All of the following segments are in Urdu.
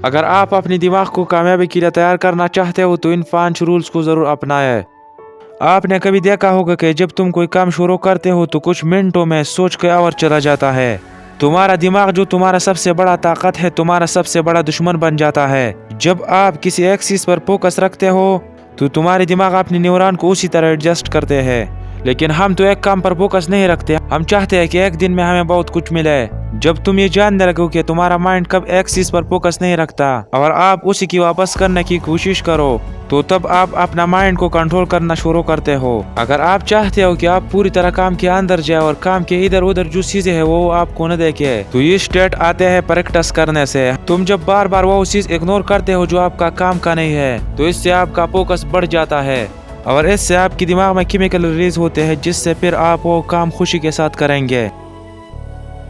اگر آپ اپنی دماغ کو کامیابی کے لیے تیار کرنا چاہتے ہو تو ان 5 رولز کو ضرور اپنائیں۔ آپ نے کبھی دیکھا ہوگا کہ جب تم کوئی کام شروع کرتے ہو تو کچھ منٹوں میں سوچ کے اور چلا جاتا ہے۔ تمہارا دماغ جو تمہارا سب سے بڑا طاقت ہے تمہارا سب سے بڑا دشمن بن جاتا ہے۔ جب آپ کسی ایک چیز پر فوکس رکھتے ہو تو تمہارے دماغ اپنی نیورون کو اسی طرح ایڈجسٹ کرتے ہیں، لیکن ہم تو ایک کام پر فوکس نہیں رکھتے، ہم چاہتے ہیں کہ ایک دن میں ہمیں بہت کچھ ملے۔ جب تم یہ جاننے لگو کہ تمہارا مائنڈ کب ایک چیز پر فوکس نہیں رکھتا اور آپ اسی کی واپس کرنے کی کوشش کرو تو تب آپ اپنا مائنڈ کو کنٹرول کرنا شروع کرتے ہو۔ اگر آپ چاہتے ہو کہ آپ پوری طرح کام کے اندر جائے اور کام کے ادھر ادھر جو چیزیں ہیں وہ آپ کو نہ دیکھے تو یہ اسٹیٹ آتے ہیں پریکٹس کرنے سے۔ تم جب بار بار وہ چیز اگنور کرتے ہو جو آپ کا کام کا نہیں ہے تو اس سے آپ کا فوکس بڑھ جاتا ہے اور اس سے آپ کے دماغ میں کیمیکل ریلیز ہوتے ہیں جس سے پھر آپ وہ کام خوشی کے ساتھ کریں گے۔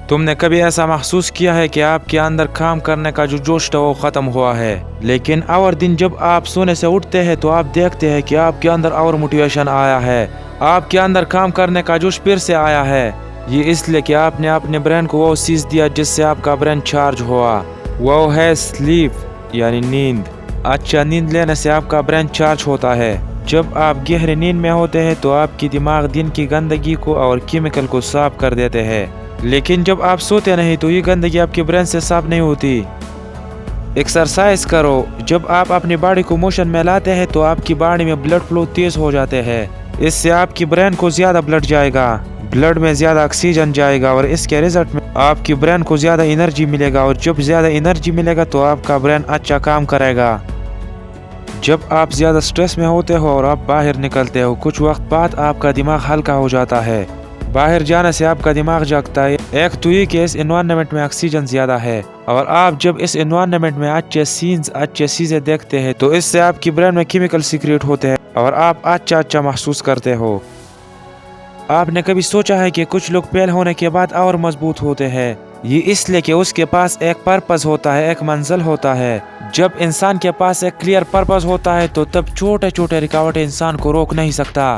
تم نے کبھی ایسا محسوس کیا ہے کہ آپ کے اندر کام کرنے کا جو جوش تھا وہ ختم ہوا ہے، لیکن اور دن جب آپ سونے سے اٹھتے ہیں تو آپ دیکھتے ہیں کہ آپ کے اندر اور موٹیویشن آیا ہے، آپ کے اندر کام کرنے کا جوش پھر سے آیا ہے؟ یہ اس لیے کہ آپ نے اپنے برین کو وہ چیز دیا جس سے آپ کا برین چارج ہوا، وہ ہے سلیپ یعنی نیند۔ اچھا نیند لینے سے آپ کا برین چارج ہوتا ہے۔ جب آپ گہری نیند میں ہوتے ہیں تو آپ کی دماغ دن کی گندگی کو اور کیمیکل کو صاف کر دیتے ہیں، لیکن جب آپ سوتے نہیں تو یہ گندگی آپ کے برین سے صاف نہیں ہوتی۔ ایکسرسائز کرو۔ جب آپ اپنی باڈی کو موشن میں لاتے ہیں تو آپ کی باڈی میں بلڈ فلو تیز ہو جاتے ہیں، اس سے آپ کی برین کو زیادہ بلڈ جائے گا، بلڈ میں زیادہ آکسیجن جائے گا اور اس کے رزلٹ میں آپ کی برین کو زیادہ انرجی ملے گا، اور جب زیادہ انرجی ملے گا تو آپ کا برین اچھا کام کرے گا۔ جب آپ زیادہ سٹریس میں ہوتے ہو اور آپ باہر نکلتے ہو کچھ وقت بعد آپ کا دماغ ہلکا ہو جاتا ہے۔ باہر جانے سے آپ کا دماغ جاگتا ہے، ایک تو یہ کہ اس انوائرنمنٹ میں آکسیجن زیادہ ہے، اور آپ جب اس انوائرنمنٹ میں اچھے سینز اچھے چیزیں دیکھتے ہیں تو اس سے آپ کی برین میں کیمیکل سیکریٹ ہوتے ہیں اور آپ اچھا محسوس کرتے ہو۔ آپ نے کبھی سوچا ہے کہ کچھ لوگ فیل ہونے کے بعد اور مضبوط ہوتے ہیں؟ یہ اس لیے کہ اس کے پاس ایک پرپز ہوتا ہے، ایک منزل ہوتا ہے۔ جب انسان کے پاس ایک کلیئر پرپز ہوتا ہے تو تب چھوٹے چھوٹے رکاوٹیں انسان کو روک نہیں سکتا۔